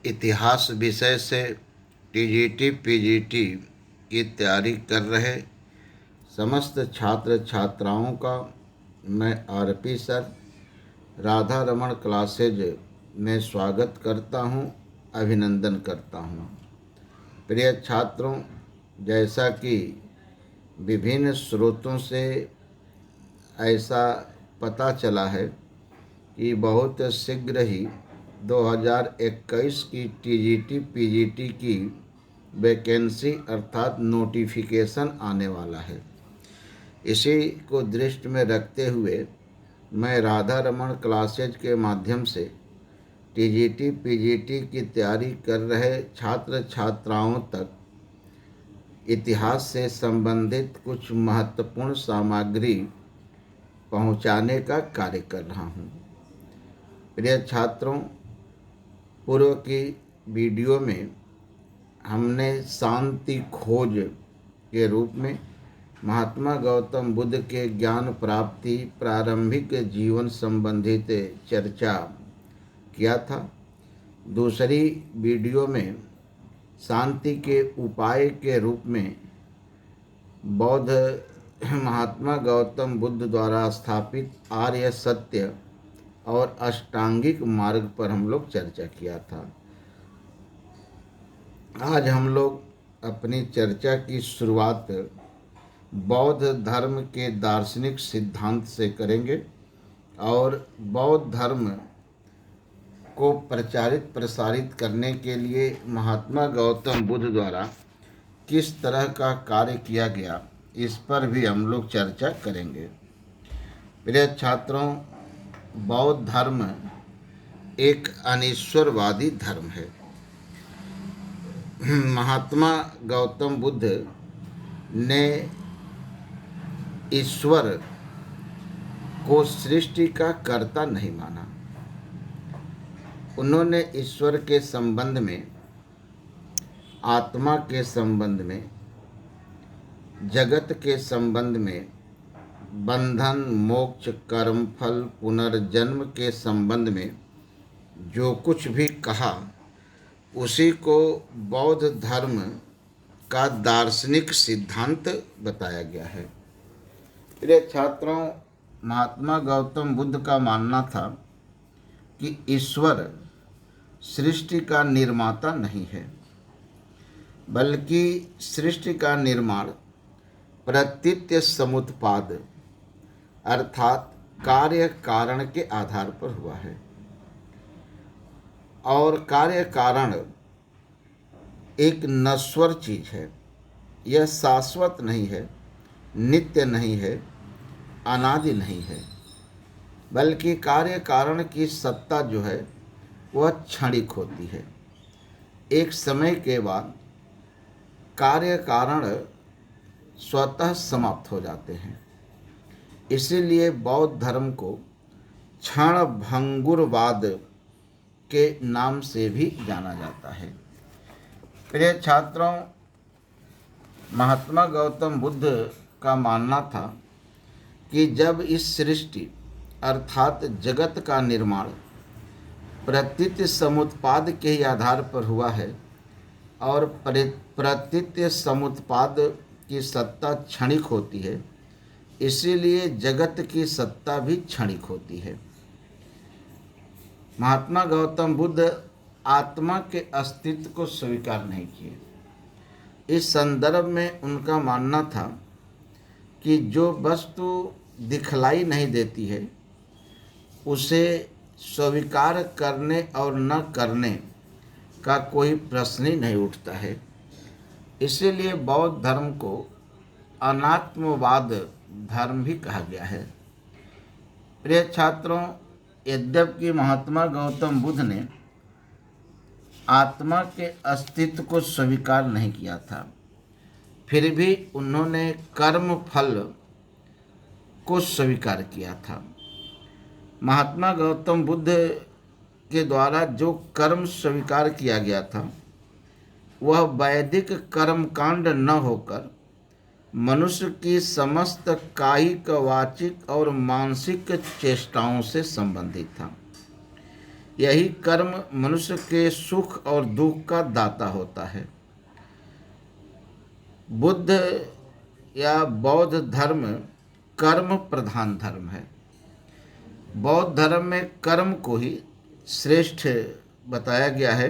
इतिहास विषय से टीजीटी पीजीटी की तैयारी कर रहे समस्त छात्र छात्राओं का मैं RP sir Radha Raman classes में स्वागत करता हूं, अभिनंदन करता हूं। प्रिय छात्रों, जैसा कि विभिन्न स्रोतों से ऐसा पता चला है कि बहुत शीघ्र ही 2021 की टीजीटी पीजीटी की वैकेंसी अर्थात नोटिफिकेशन आने वाला है। इसी को दृष्टि में रखते हुए मैं राधा रमण क्लासेज के माध्यम से टीजीटी पीजीटी की तैयारी कर रहे छात्र छात्राओं तक इतिहास से संबंधित कुछ महत्वपूर्ण सामग्री पहुंचाने का कार्य कर रहा हूं। प्रिय छात्रों, पूर्व की वीडियो में हमने शांति खोज के रूप में महात्मा गौतम बुद्ध के ज्ञान प्राप्ति प्रारंभिक जीवन संबंधित चर्चा किया था। दूसरी वीडियो में शांति के उपाय के रूप में बौद्ध महात्मा गौतम बुद्ध द्वारा स्थापित आर्य सत्य और अष्टांगिक मार्ग पर हम लोग चर्चा किया था। आज हम लोग अपनी चर्चा की शुरुआत बौद्ध धर्म के दार्शनिक सिद्धांत से करेंगे और बौद्ध धर्म को प्रचारित प्रसारित करने के लिए महात्मा गौतम बुद्ध द्वारा किस तरह का कार्य किया गया, इस पर भी हम लोग चर्चा करेंगे। प्रिय छात्रों, बौद्ध धर्म एक अनीश्वरवादी धर्म है। महात्मा गौतम बुद्ध ने ईश्वर को सृष्टि का कर्ता नहीं माना। उन्होंने ईश्वर के संबंध में, आत्मा के संबंध में, जगत के संबंध में, बंधन मोक्ष कर्म फल पुनर्जन्म के संबंध में जो कुछ भी कहा, उसी को बौद्ध धर्म का दार्शनिक सिद्धांत बताया गया है। प्रिय छात्रों, महात्मा गौतम बुद्ध का मानना था कि ईश्वर सृष्टि का निर्माता नहीं है, बल्कि सृष्टि का निर्माण प्रतीत्य समुत्पाद अर्थात कार्य कारण के आधार पर हुआ है। और कार्य कारण एक नश्वर चीज है, यह शाश्वत नहीं है, नित्य नहीं है, अनादि नहीं है, बल्कि कार्य कारण की सत्ता जो है वह क्षणिक होती है। एक समय के बाद कार्य कारण स्वतः समाप्त हो जाते हैं। इसीलिए बौद्ध धर्म को क्षण भंगुरवाद के नाम से भी जाना जाता है। प्रिय छात्रों, महात्मा गौतम बुद्ध का मानना था कि जब इस सृष्टि अर्थात जगत का निर्माण प्रतीत्य समुत्पाद के ही आधार पर हुआ है और प्रतीत्य समुत्पाद की सत्ता क्षणिक होती है, इसीलिए जगत की सत्ता भी क्षणिक होती है। महात्मा गौतम बुद्ध आत्मा के अस्तित्व को स्वीकार नहीं किए। इस संदर्भ में उनका मानना था कि जो वस्तु दिखलाई नहीं देती है उसे स्वीकार करने और न करने का कोई प्रश्न ही नहीं उठता है। इसीलिए बौद्ध धर्म को अनात्मवाद धर्म भी कहा गया है। प्रिय छात्रों, यद्यपि महात्मा गौतम बुद्ध ने आत्मा के अस्तित्व को स्वीकार नहीं किया था, फिर भी उन्होंने कर्म फल को स्वीकार किया था। महात्मा गौतम बुद्ध के द्वारा जो कर्म स्वीकार किया गया था वह वैदिक कर्मकांड न होकर मनुष्य की समस्त कायिक वाचिक और मानसिक चेष्टाओं से संबंधित था। यही कर्म मनुष्य के सुख और दुख का दाता होता है। बुद्ध या बौद्ध धर्म कर्म प्रधान धर्म है। बौद्ध धर्म में कर्म को ही श्रेष्ठ बताया गया है,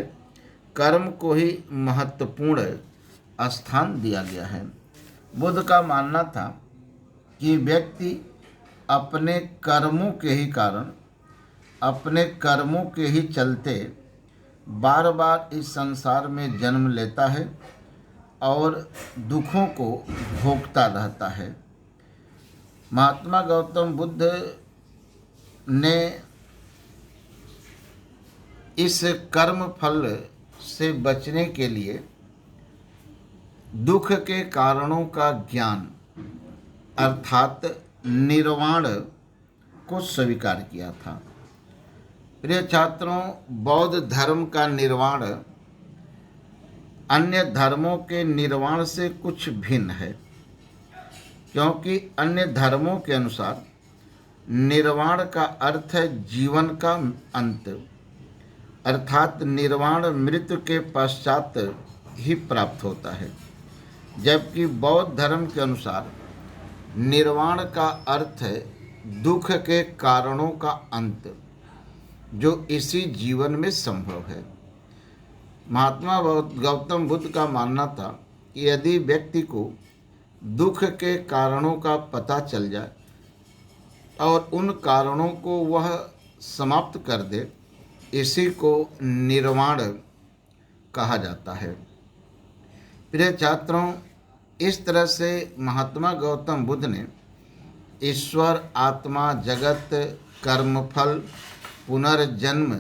कर्म को ही महत्वपूर्ण स्थान दिया गया है। बुद्ध का मानना था कि व्यक्ति अपने कर्मों के ही कारण, अपने कर्मों के ही चलते बार बार इस संसार में जन्म लेता है और दुखों को भोगता रहता है। महात्मा गौतम बुद्ध ने इस कर्म फल से बचने के लिए दुख के कारणों का ज्ञान अर्थात निर्वाण को स्वीकार किया था। प्रिय छात्रों, बौद्ध धर्म का निर्वाण अन्य धर्मों के निर्वाण से कुछ भिन्न है, क्योंकि अन्य धर्मों के अनुसार निर्वाण का अर्थ है जीवन का अंत, अर्थात निर्वाण मृत्यु के पश्चात ही प्राप्त होता है। जबकि बौद्ध धर्म के अनुसार निर्वाण का अर्थ है दुख के कारणों का अंत, जो इसी जीवन में संभव है। महात्मा गौतम बुद्ध का मानना था कि यदि व्यक्ति को दुख के कारणों का पता चल जाए और उन कारणों को वह समाप्त कर दे, इसी को निर्वाण कहा जाता है। प्रिय छात्रों, इस तरह से महात्मा गौतम बुद्ध ने ईश्वर, आत्मा, जगत, कर्मफल, पुनर्जन्म,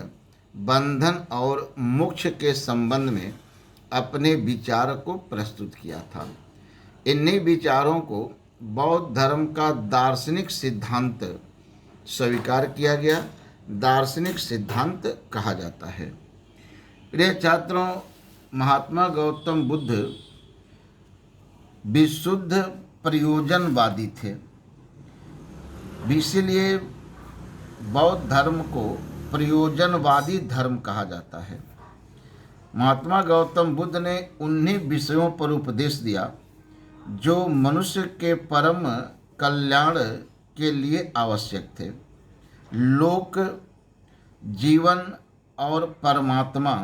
बंधन और मोक्ष के संबंध में अपने विचार को प्रस्तुत किया था। इन्हीं विचारों को बौद्ध धर्म का दार्शनिक सिद्धांत स्वीकार किया गया, दार्शनिक सिद्धांत कहा जाता है। प्रिय छात्रों, महात्मा गौतम बुद्ध विशुद्ध प्रयोजनवादी थे, इसीलिए बौद्ध धर्म को प्रयोजनवादी धर्म कहा जाता है। महात्मा गौतम बुद्ध ने उन्हीं विषयों पर उपदेश दिया जो मनुष्य के परम कल्याण के लिए आवश्यक थे। लोक जीवन और परमात्मा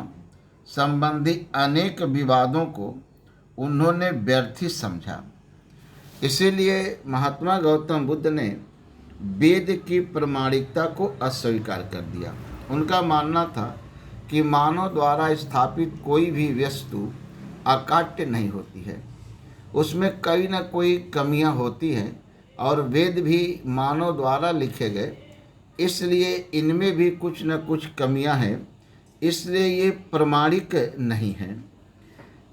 संबंधी अनेक विवादों को उन्होंने व्यर्थ ही समझा। इसीलिए महात्मा गौतम बुद्ध ने वेद की प्रामाणिकता को अस्वीकार कर दिया। उनका मानना था कि मानव द्वारा स्थापित कोई भी वस्तु अकाट्य नहीं होती है, उसमें कोई न कोई कमियां होती हैं, और वेद भी मानव द्वारा लिखे गए, इसलिए इनमें भी कुछ न कुछ कमियां हैं, इसलिए ये प्रमाणिक नहीं हैं।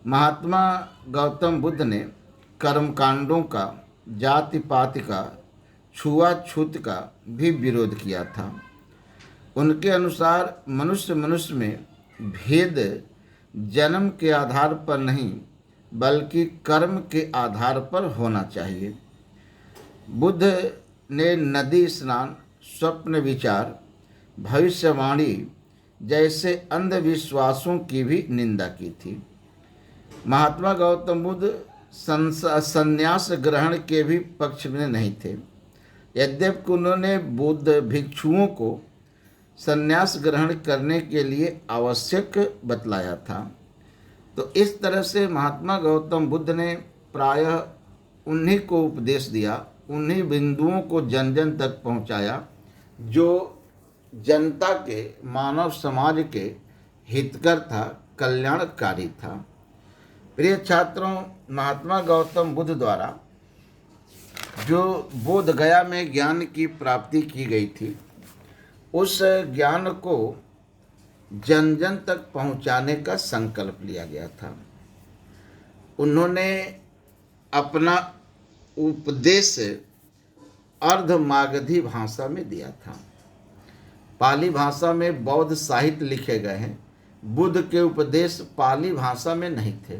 महात्मा गौतम बुद्ध ने कर्मकांडों का, जाति पाति का, छुआछूत का भी विरोध किया था। उनके अनुसार मनुष्य में भेद जन्म के आधार पर नहीं बल्कि कर्म के आधार पर होना चाहिए। बुद्ध ने नदी स्नान, स्वप्न विचार, भविष्यवाणी जैसे अंधविश्वासों की भी निंदा की थी। महात्मा गौतम बुद्ध संन्यास ग्रहण के भी पक्ष में नहीं थे, यद्यपि उन्होंने बौद्ध भिक्षुओं को संन्यास ग्रहण करने के लिए आवश्यक बतलाया था। तो इस तरह से महात्मा गौतम बुद्ध ने प्रायः उन्हीं को उपदेश दिया, उन्हीं बिंदुओं को जन जन तक पहुंचाया जो जनता के, मानव समाज के हितकर था, कल्याणकारी था। प्रिय छात्रों, महात्मा गौतम बुद्ध द्वारा जो बोध गया में ज्ञान की प्राप्ति की गई थी, उस ज्ञान को जन जन तक पहुंचाने का संकल्प लिया गया था। उन्होंने अपना उपदेश अर्धमागधी भाषा में दिया था। पाली भाषा में बौद्ध साहित्य लिखे गए हैं, बुद्ध के उपदेश पाली भाषा में नहीं थे।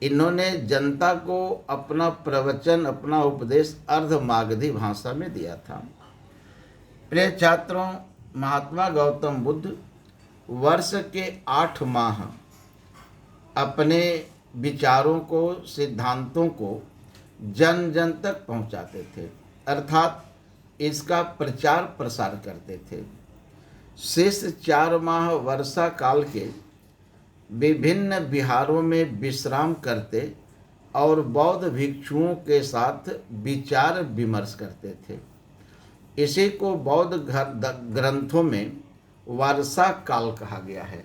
इन्होंने जनता को अपना प्रवचन, अपना उपदेश अर्धमागधी भाषा में दिया था। प्रिय छात्रों, महात्मा गौतम बुद्ध वर्ष के 8 माह अपने विचारों को, सिद्धांतों को जन जन तक पहुंचाते थे, अर्थात इसका प्रचार प्रसार करते थे। शेष 4 माह वर्षा काल के विभिन्न विहारों में विश्राम करते और बौद्ध भिक्षुओं के साथ विचार विमर्श करते थे। इसी को बौद्ध ग्रंथों में वर्षा काल कहा गया है।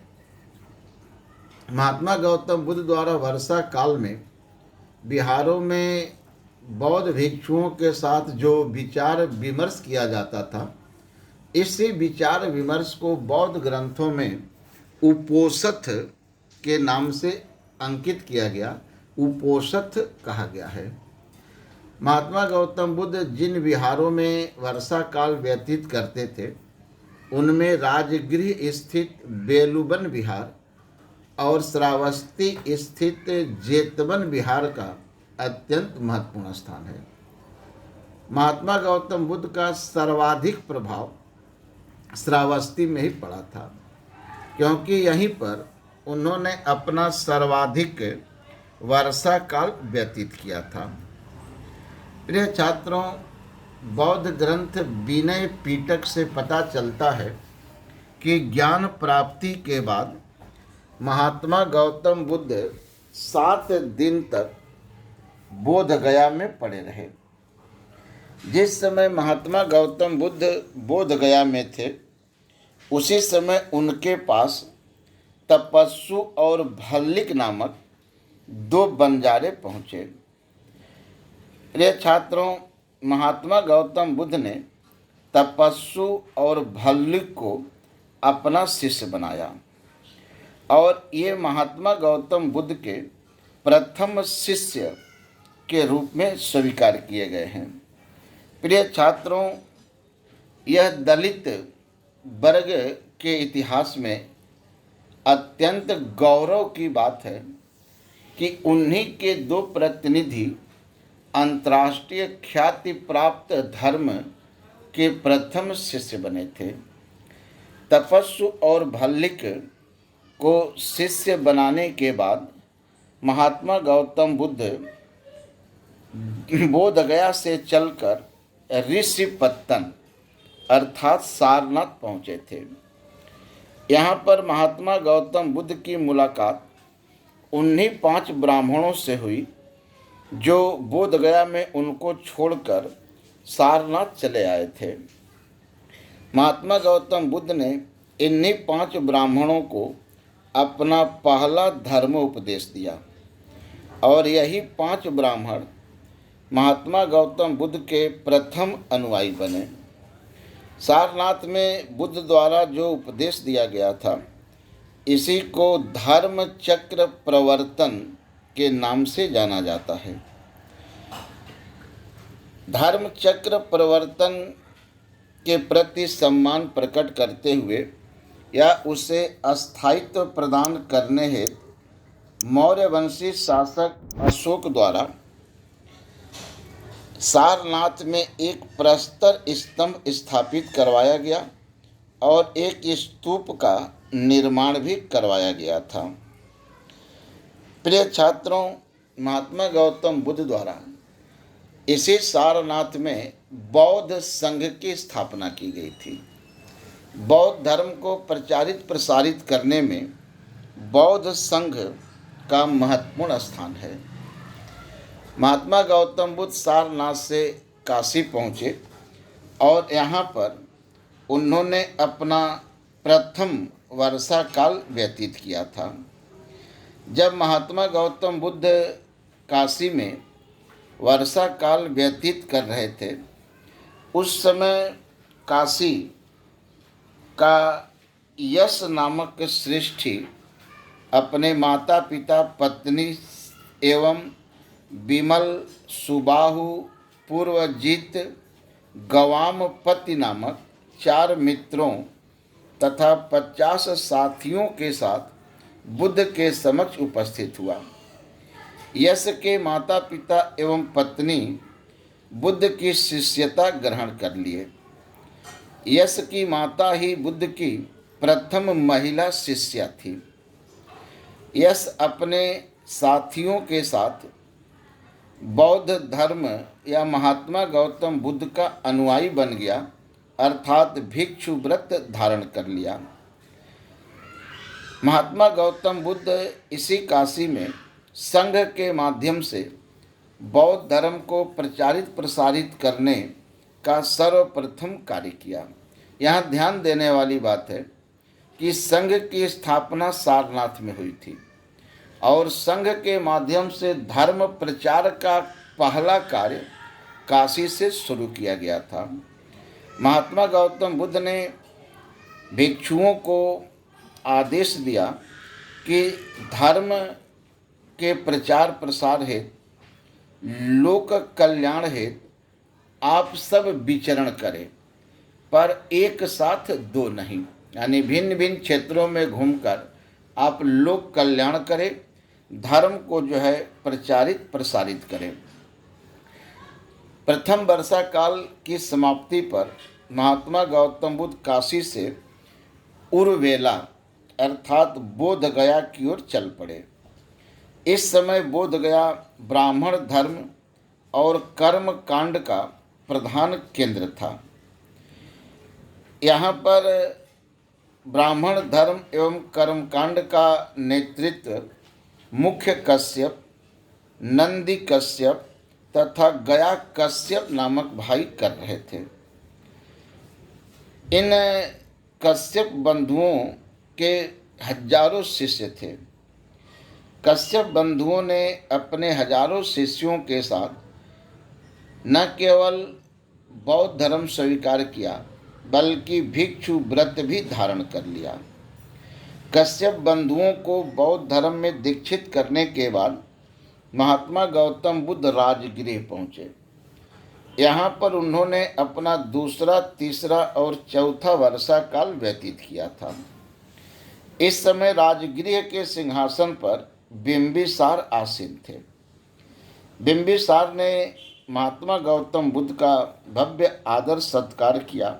महात्मा गौतम बुद्ध द्वारा वर्षा काल में विहारों में बौद्ध भिक्षुओं के साथ जो विचार विमर्श किया जाता था, इसी विचार विमर्श को बौद्ध ग्रंथों में उपोषथ के नाम से अंकित किया गया, उपोषथ कहा गया है। महात्मा गौतम बुद्ध जिन विहारों में वर्षा काल व्यतीत करते थे, उनमें राजगृह स्थित बेलुबन विहार और श्रावस्ती स्थित जेतवन विहार का अत्यंत महत्वपूर्ण स्थान है। महात्मा गौतम बुद्ध का सर्वाधिक प्रभाव श्रावस्ती में ही पड़ा था, क्योंकि यहीं पर उन्होंने अपना सर्वाधिक वर्षा काल व्यतीत किया था। प्रिय छात्रों, बौद्ध ग्रंथ विनय पिटक से पता चलता है कि ज्ञान प्राप्ति के बाद महात्मा गौतम बुद्ध 7 दिन तक बोध गया में पड़े रहे। जिस समय महात्मा गौतम बुद्ध बोध गया में थे, उसी समय उनके पास तपस्सु और भल्लिक नामक 2 बंजारे पहुँचे। प्रिय छात्रों, महात्मा गौतम बुद्ध ने तपस्सु और भल्लिक को अपना शिष्य बनाया और ये महात्मा गौतम बुद्ध के प्रथम शिष्य के रूप में स्वीकार किए गए हैं। प्रिय छात्रों, यह दलित वर्ग के इतिहास में अत्यंत गौरव की बात है कि उन्हीं के 2 प्रतिनिधि अंतर्राष्ट्रीय ख्याति प्राप्त धर्म के प्रथम शिष्य बने थे। तपस्सु और भल्लिक को शिष्य बनाने के बाद महात्मा गौतम बुद्ध बोधगया से चलकर ऋषिपत्तन अर्थात सारनाथ पहुँचे थे। यहाँ पर महात्मा गौतम बुद्ध की मुलाकात उन्हीं 5 ब्राह्मणों से हुई जो बोधगया में उनको छोड़कर सारनाथ चले आए थे। महात्मा गौतम बुद्ध ने इन्हीं 5 ब्राह्मणों को अपना पहला धर्म उपदेश दिया और यही 5 ब्राह्मण महात्मा गौतम बुद्ध के प्रथम अनुयायी बने। सारनाथ में बुद्ध द्वारा जो उपदेश दिया गया था, इसी को धर्म चक्र प्रवर्तन के नाम से जाना जाता है। धर्म चक्र प्रवर्तन के प्रति सम्मान प्रकट करते हुए या उसे अस्थायित्व प्रदान करने हेतु मौर्यवंशी शासक अशोक द्वारा सारनाथ में एक प्रस्तर स्तंभ स्थापित करवाया गया और एक स्तूप का निर्माण भी करवाया गया था। प्रिय छात्रों, महात्मा गौतम बुद्ध द्वारा इसी सारनाथ में बौद्ध संघ की स्थापना की गई थी। बौद्ध धर्म को प्रचारित प्रसारित करने में बौद्ध संघ का महत्वपूर्ण स्थान है। महात्मा गौतम बुद्ध सारनाथ से काशी पहुँचे और यहाँ पर उन्होंने अपना प्रथम वर्षा काल व्यतीत किया था। जब महात्मा गौतम बुद्ध काशी में वर्षा काल व्यतीत कर रहे थे, उस समय काशी का यश नामक श्रेष्ठी अपने माता पिता, पत्नी एवं विमल, सुबाहु, पूर्वजित, गवामपति नामक 4 मित्रों तथा 50 साथियों के साथ बुद्ध के समक्ष उपस्थित हुआ। यश के माता पिता एवं पत्नी बुद्ध की शिष्यता ग्रहण कर लिए। यश की माता ही बुद्ध की प्रथम महिला शिष्या थी। यश अपने साथियों के साथ बौद्ध धर्म या महात्मा गौतम बुद्ध का अनुयायी बन गया, अर्थात भिक्षु व्रत धारण कर लिया। महात्मा गौतम बुद्ध इसी काशी में संघ के माध्यम से बौद्ध धर्म को प्रचारित प्रसारित करने का सर्वप्रथम कार्य किया। यहाँ ध्यान देने वाली बात है कि संघ की स्थापना सारनाथ में हुई थी और संघ के माध्यम से धर्म प्रचार का पहला कार्य काशी से शुरू किया गया था। महात्मा गौतम बुद्ध ने भिक्षुओं को आदेश दिया कि धर्म के प्रचार प्रसार हेतु, लोक कल्याण हेतु आप सब विचरण करें, पर एक साथ दो नहीं, यानी भिन्न भिन्न क्षेत्रों में घूमकर आप लोक कल्याण करें, धर्म को जो है प्रचारित प्रसारित करें। प्रथम वर्षा काल की समाप्ति पर महात्मा गौतम बुद्ध काशी से उर्वेला अर्थात बोध गया की ओर चल पड़े। इस समय बोध गया ब्राह्मण धर्म और कर्म कांड का प्रधान केंद्र था। यहाँ पर ब्राह्मण धर्म एवं कर्मकांड का नेतृत्व मुख्य कश्यप, नंदी कश्यप तथा गया कश्यप नामक भाई कर रहे थे। इन कश्यप बंधुओं के हजारों शिष्य थे। कश्यप बंधुओं ने अपने हजारों शिष्यों के साथ न केवल बौद्ध धर्म स्वीकार किया बल्कि भिक्षु व्रत भी धारण कर लिया। कश्यप बंधुओं को बौद्ध धर्म में दीक्षित करने के बाद महात्मा गौतम बुद्ध राजगृह पहुँचे। यहाँ पर उन्होंने अपना दूसरा, तीसरा और चौथा वर्षा काल व्यतीत किया था। इस समय राजगृह के सिंहासन पर बिंबिसार आसीन थे। बिंबिसार ने महात्मा गौतम बुद्ध का भव्य आदर सत्कार किया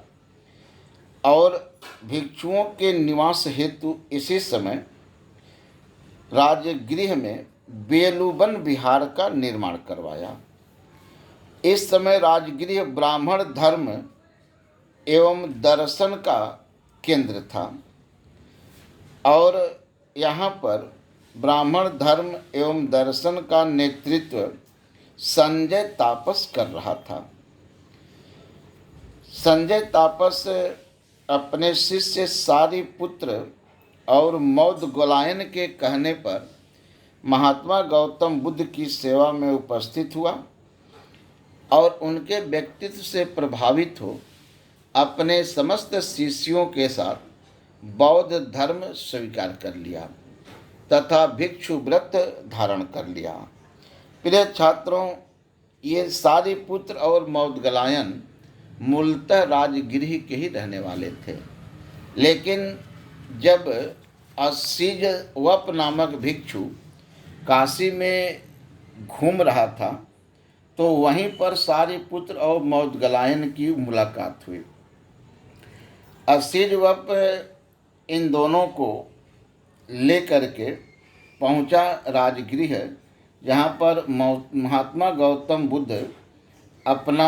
और भिक्षुओं के निवास हेतु इसी समय राजगृह में बेलूबन विहार का निर्माण करवाया। इस समय राजगृह ब्राह्मण धर्म एवं दर्शन का केंद्र था और यहाँ पर ब्राह्मण धर्म एवं दर्शन का नेतृत्व संजय तापस कर रहा था। संजय तापस अपने शिष्य सारिपुत्र और मौदगलायन के कहने पर महात्मा गौतम बुद्ध की सेवा में उपस्थित हुआ और उनके व्यक्तित्व से प्रभावित हो अपने समस्त शिष्यों के साथ बौद्ध धर्म स्वीकार कर लिया तथा भिक्षु व्रत धारण कर लिया। प्रिय छात्रों, ये सारिपुत्र और मौदगलायन मूलतः राजगृह के ही रहने वाले थे, लेकिन जब असीज वप नामक भिक्षु काशी में घूम रहा था तो वहीं पर सारिपुत्र और मौदगलायन की मुलाकात हुई। असीज वप इन दोनों को लेकर के पहुंचा राजगृह, जहाँ पर महात्मा गौतम बुद्ध अपना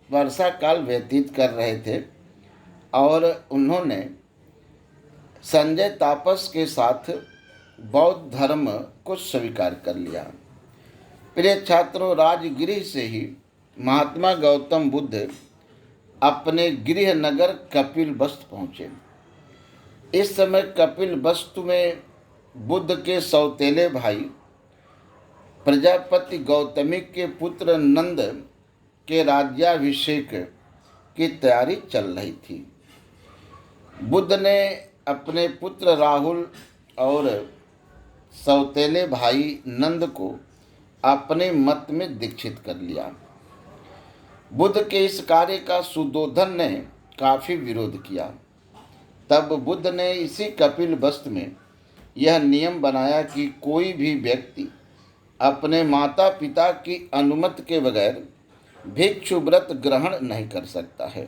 वर्षा काल व्यतीत कर रहे थे और उन्होंने संजय तापस के साथ बौद्ध धर्म को स्वीकार कर लिया। प्रिय छात्रों, राजगृह से ही महात्मा गौतम बुद्ध अपने गृह नगर कपिलवस्तु पहुँचे। इस समय कपिलवस्तु में बुद्ध के सौतेले भाई प्रजापति गौतमी के पुत्र नंद के राज्याभिषेक की तैयारी चल रही थी। बुद्ध ने अपने पुत्र राहुल और सौतेले भाई नंद को अपने मत में दीक्षित कर लिया। बुद्ध के इस कार्य का सुद्धोधन ने काफ़ी विरोध किया। तब बुद्ध ने इसी कपिलवस्तु में यह नियम बनाया कि कोई भी व्यक्ति अपने माता पिता की अनुमति के बगैर भिक्षु व्रत ग्रहण नहीं कर सकता है।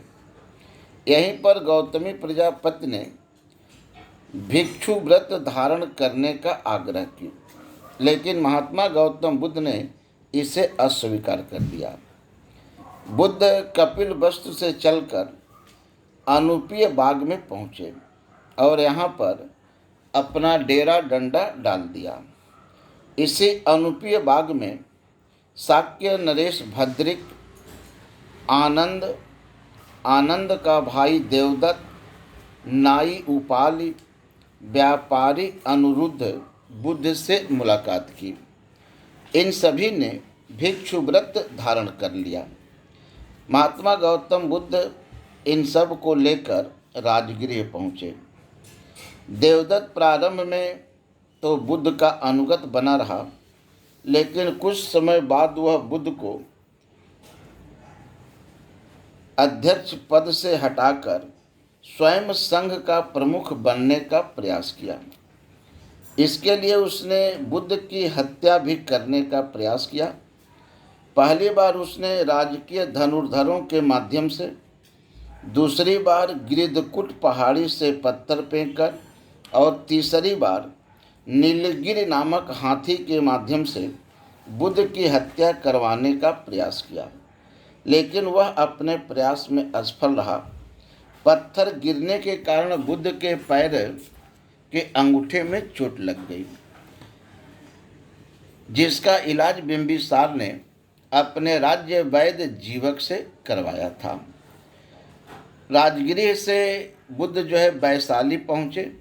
यहीं पर गौतमी प्रजापति ने भिक्षु व्रत धारण करने का आग्रह किया, लेकिन महात्मा गौतम बुद्ध ने इसे अस्वीकार कर दिया। बुद्ध कपिल वस्तु से चलकर अनुपीय बाग में पहुँचे और यहाँ पर अपना डेरा डंडा डाल दिया। इसी अनुपीय बाग में शाक्य नरेश भद्रिक, आनंद का भाई देवदत्त, नाई उपाली, व्यापारी अनिरुद्ध बुद्ध से मुलाकात की। इन सभी ने भिक्षु व्रत धारण कर लिया। महात्मा गौतम बुद्ध इन सब को लेकर राजगृह पहुँचे। देवदत्त प्रारंभ में तो बुद्ध का अनुगत बना रहा, लेकिन कुछ समय बाद वह बुद्ध को अध्यक्ष पद से हटाकर स्वयं संघ का प्रमुख बनने का प्रयास किया। इसके लिए उसने बुद्ध की हत्या भी करने का प्रयास किया। पहली बार उसने राजकीय धनुर्धरों के माध्यम से, दूसरी बार गिरिधकुट पहाड़ी से पत्थर फेंककर और तीसरी बार नीलगिरि नामक हाथी के माध्यम से बुद्ध की हत्या करवाने का प्रयास किया, लेकिन वह अपने प्रयास में असफल रहा। पत्थर गिरने के कारण बुद्ध के पैर के अंगूठे में चोट लग गई, जिसका इलाज बिंबिसार ने अपने राज्य वैद्य जीवक से करवाया था। राजगृह से बुद्ध वैशाली पहुँचे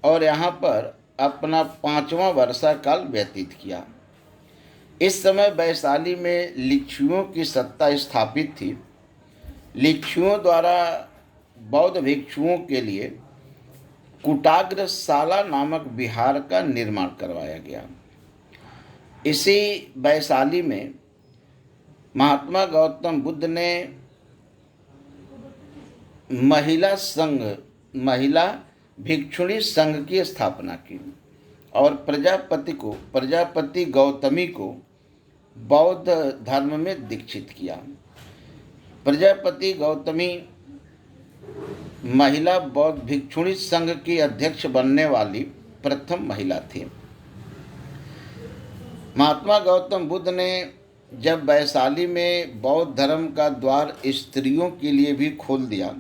और यहाँ पर अपना 5वां वर्षा काल व्यतीत किया। इस समय वैशाली में लिच्छुओं की सत्ता स्थापित थी। लिच्छुओं द्वारा बौद्ध भिक्षुओं के लिए कुटाग्रशाला नामक विहार का निर्माण करवाया गया। इसी वैशाली में महात्मा गौतम बुद्ध ने महिला भिक्षुणी संघ की स्थापना की और प्रजापति गौतमी को बौद्ध धर्म में दीक्षित किया। प्रजापति गौतमी महिला बौद्ध भिक्षुणी संघ की अध्यक्ष बनने वाली प्रथम महिला थी। महात्मा गौतम बुद्ध ने जब वैशाली में बौद्ध धर्म का द्वार स्त्रियों के लिए भी खोल दिया,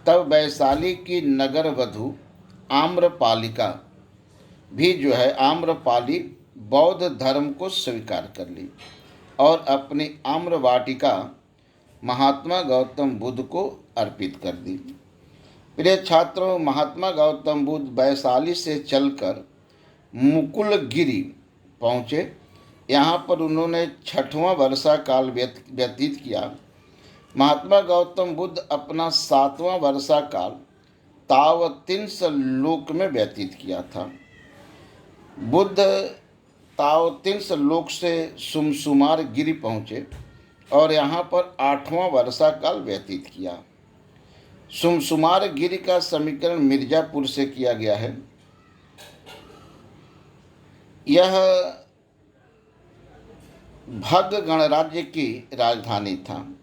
तब वैशाली की नगर वधु आम्रपालिका भी आम्रपाली बौद्ध धर्म को स्वीकार कर ली और अपनी आम्रवाटिका महात्मा गौतम बुद्ध को अर्पित कर दी। प्रिय छात्रों, महात्मा गौतम बुद्ध वैशाली से चलकर मुकुलगिरी पहुँचे। यहाँ पर उन्होंने 6वां वर्षा काल व्यतीत किया। महात्मा गौतम बुद्ध अपना 7वां वर्षा काल तावतिंस लोक में व्यतीत किया था। बुद्ध तावतिंस लोक से सुमसुमार गिरी पहुँचे और यहाँ पर 8वां वर्षा काल व्यतीत किया। सुमसुमार गिरी का समीकरण मिर्जापुर से किया गया है। यह भग गणराज्य की राजधानी था।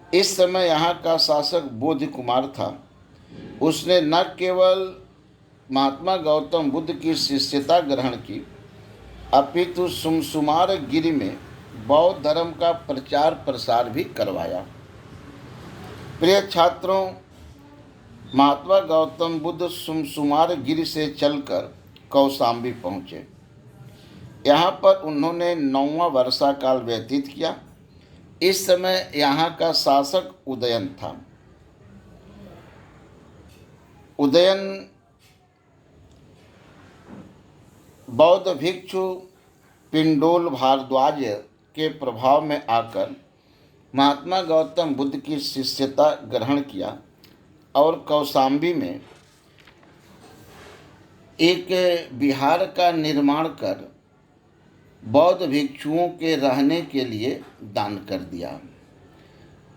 इस समय यहाँ का शासक बोधि कुमार था। उसने न केवल महात्मा गौतम बुद्ध की शिष्यता ग्रहण की, अपितु सुमसुमार गिरी में बौद्ध धर्म का प्रचार प्रसार भी करवाया। प्रिय छात्रों, महात्मा गौतम बुद्ध सुमसुमार गिरी से चलकर कौशाम्बी पहुँचे। यहाँ पर उन्होंने 9वां वर्षा काल व्यतीत किया। इस समय यहाँ का शासक उदयन था। उदयन बौद्ध भिक्षु पिंडोल भारद्वाज के प्रभाव में आकर महात्मा गौतम बुद्ध की शिष्यता ग्रहण किया और कौशाम्बी में एक विहार का निर्माण कर बौद्ध भिक्षुओं के रहने के लिए दान कर दिया।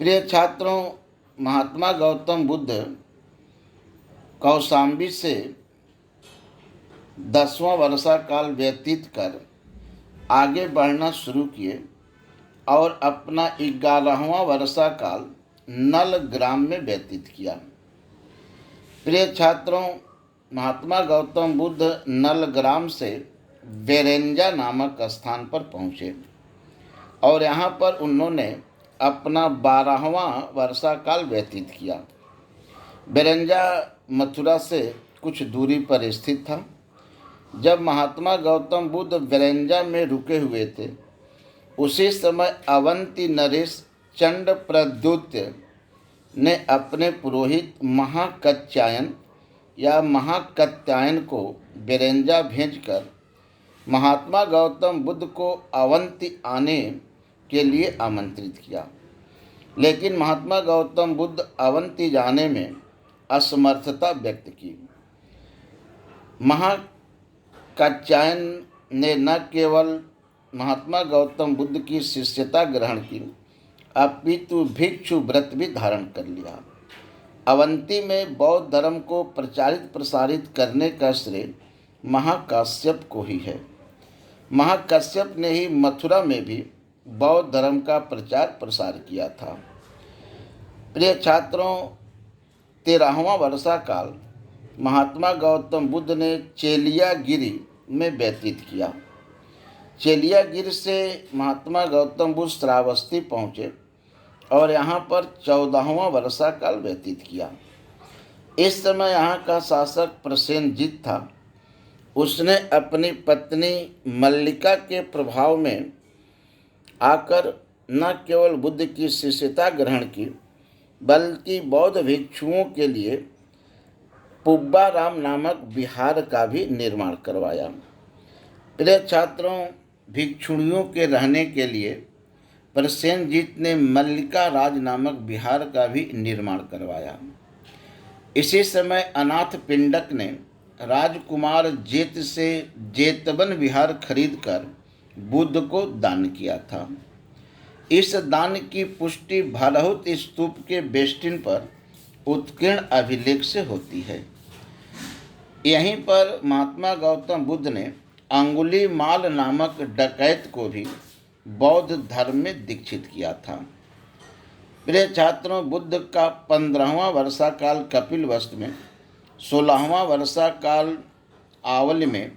प्रिय छात्रों, महात्मा गौतम बुद्ध कौशाम्बी से 10वां वर्षा काल व्यतीत कर आगे बढ़ना शुरू किए और अपना 11वां वर्षा काल नल ग्राम में व्यतीत किया। प्रिय छात्रों, महात्मा गौतम बुद्ध नलग्राम से बेरेंजा नामक स्थान पर पहुँचे और यहाँ पर उन्होंने अपना 12वां वर्षा काल व्यतीत किया। बेरेंजा मथुरा से कुछ दूरी पर स्थित था। जब महात्मा गौतम बुद्ध बेरेंजा में रुके हुए थे, उसी समय अवंती नरेश चंड प्रद्युत ने अपने पुरोहित महाकत्यायन या महाकत्यायन को बेरेंजा भेजकर महात्मा गौतम बुद्ध को अवंती आने के लिए आमंत्रित किया, लेकिन महात्मा गौतम बुद्ध अवंती जाने में असमर्थता व्यक्त की। महाकात्यायन ने न केवल महात्मा गौतम बुद्ध की शिष्यता ग्रहण की, अपितु भिक्षु व्रत भी धारण कर लिया। अवंती में बौद्ध धर्म को प्रचारित प्रसारित करने का श्रेय महाकाश्यप को ही है। महाकाश्यप ने ही मथुरा में भी बौद्ध धर्म का प्रचार प्रसार किया था। प्रिय छात्रों, 13वां वर्षा काल महात्मा गौतम बुद्ध ने चेलियागिरी में व्यतीत किया। चेलियागिरी से महात्मा गौतम बुद्ध श्रावस्ती पहुँचे और यहाँ पर 14वां वर्षा काल व्यतीत किया। इस समय यहाँ का शासक प्रसेनजीत था। उसने अपनी पत्नी मल्लिका के प्रभाव में आकर न केवल बुद्ध की शिष्यता ग्रहण की, बल्कि बौद्ध भिक्षुओं के लिए पुब्बाराम नामक विहार का भी निर्माण करवाया। प्रिय छात्रों, भिक्षुणियों के रहने के लिए प्रसेनजीत ने मल्लिका राज नामक विहार का भी निर्माण करवाया। इसी समय अनाथ पिंडक ने राजकुमार जेत से जेतवन विहार खरीदकर बुद्ध को दान किया था। इस दान की पुष्टि भालहुत स्तूप के बेस्टिन पर उत्कीर्ण अभिलेख से होती है। यहीं पर महात्मा गौतम बुद्ध ने अंगुलीमाल नामक डकैत को भी बौद्ध धर्म में दीक्षित किया था। प्रिय छात्रों, बुद्ध का 15वां वर्षा काल कपिलवस्तु में, 16वां वर्षा काल आवल में,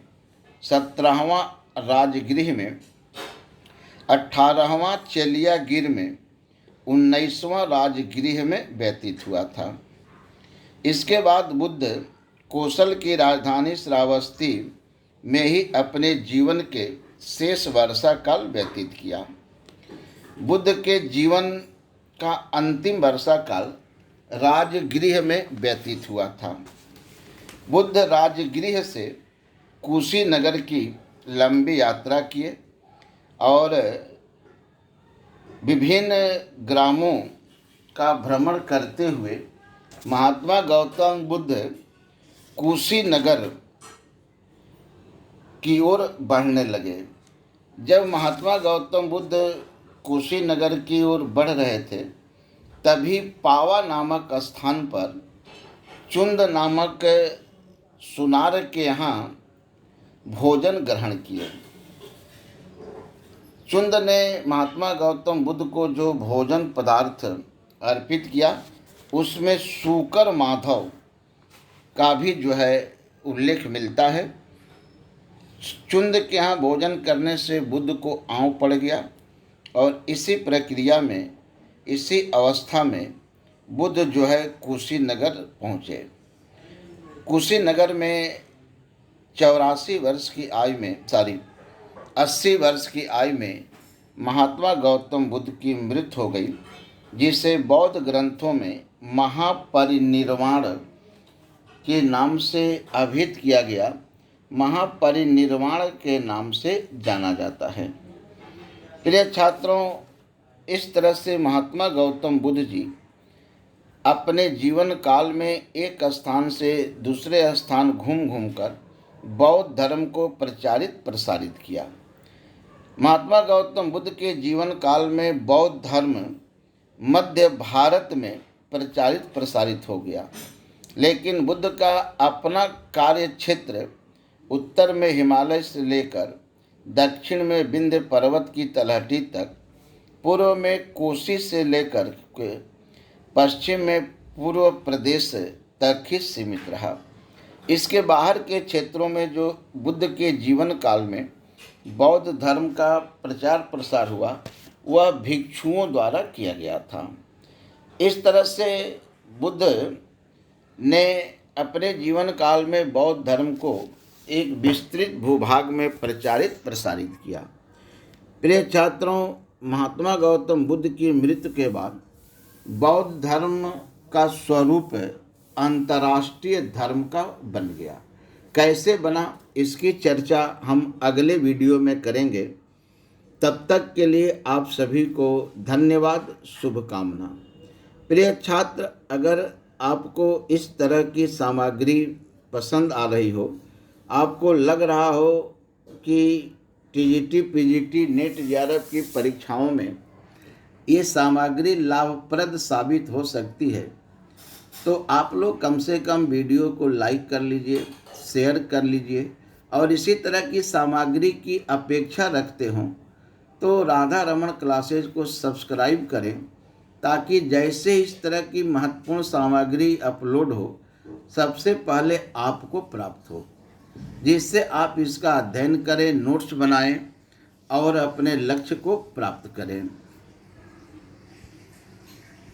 17वां राजगृह में, 18वां चेलियागिर में, 19वां राजगृह में व्यतीत हुआ था। इसके बाद बुद्ध कौशल की राजधानी श्रावस्ती में ही अपने जीवन के शेष वर्षा काल व्यतीत किया। बुद्ध के जीवन का अंतिम वर्षा काल राजगृह में व्यतीत हुआ था। बुद्ध राजगृह से कुशीनगर की लंबी यात्रा किए और विभिन्न ग्रामों का भ्रमण करते हुए महात्मा गौतम बुद्ध कुशीनगर की ओर बढ़ने लगे। जब महात्मा गौतम बुद्ध कुशीनगर की ओर बढ़ रहे थे, तभी पावा नामक स्थान पर चुंद नामक सुनार के यहाँ भोजन ग्रहण किए। चुंद ने महात्मा गौतम बुद्ध को जो भोजन पदार्थ अर्पित किया, उसमें शूकर माधव का भी उल्लेख मिलता है। चुंद के यहाँ भोजन करने से बुद्ध को आँव पड़ गया और इसी प्रक्रिया में, इसी अवस्था में बुद्ध कुशीनगर पहुँचे। कुशीनगर में 80 वर्ष की आयु में महात्मा गौतम बुद्ध की मृत्यु हो गई, जिसे बौद्ध ग्रंथों में महापरिनिर्वाण के नाम से अभिहित किया गया, महापरिनिर्वाण के नाम से जाना जाता है। प्रिय छात्रों, इस तरह से महात्मा गौतम बुद्ध जी अपने जीवन काल में एक स्थान से दूसरे स्थान घूम कर बौद्ध धर्म को प्रचारित प्रसारित किया। महात्मा गौतम बुद्ध के जीवन काल में बौद्ध धर्म मध्य भारत में प्रचारित प्रसारित हो गया, लेकिन बुद्ध का अपना कार्य क्षेत्र उत्तर में हिमालय से लेकर दक्षिण में विंध्य पर्वत की तलहटी तक, पूर्व में कोसी से लेकर पश्चिम में पूर्व प्रदेश तक ही सीमित रहा। इसके बाहर के क्षेत्रों में जो बुद्ध के जीवन काल में बौद्ध धर्म का प्रचार प्रसार हुआ वह भिक्षुओं द्वारा किया गया था। इस तरह से बुद्ध ने अपने जीवन काल में बौद्ध धर्म को एक विस्तृत भूभाग में प्रचारित प्रसारित किया। प्रिय छात्रों, महात्मा गौतम बुद्ध की मृत्यु के बाद बौद्ध धर्म का स्वरूप अंतर्राष्ट्रीय धर्म का बन गया। कैसे बना, इसकी चर्चा हम अगले वीडियो में करेंगे। तब तक के लिए आप सभी को धन्यवाद, शुभकामना। प्रिय छात्र, अगर आपको इस तरह की सामग्री पसंद आ रही हो, आपको लग रहा हो कि टीजीटी, पीजीटी, नेट, जेआरएफ की परीक्षाओं में ये सामग्री लाभप्रद साबित हो सकती है, तो आप लोग कम से कम वीडियो को लाइक कर लीजिए, शेयर कर लीजिए और इसी तरह की सामग्री की अपेक्षा रखते हों तो राधा रमण क्लासेज को सब्सक्राइब करें, ताकि जैसे इस तरह की महत्वपूर्ण सामग्री अपलोड हो सबसे पहले आपको प्राप्त हो, जिससे आप इसका अध्ययन करें, नोट्स बनाएं और अपने लक्ष्य को प्राप्त करें।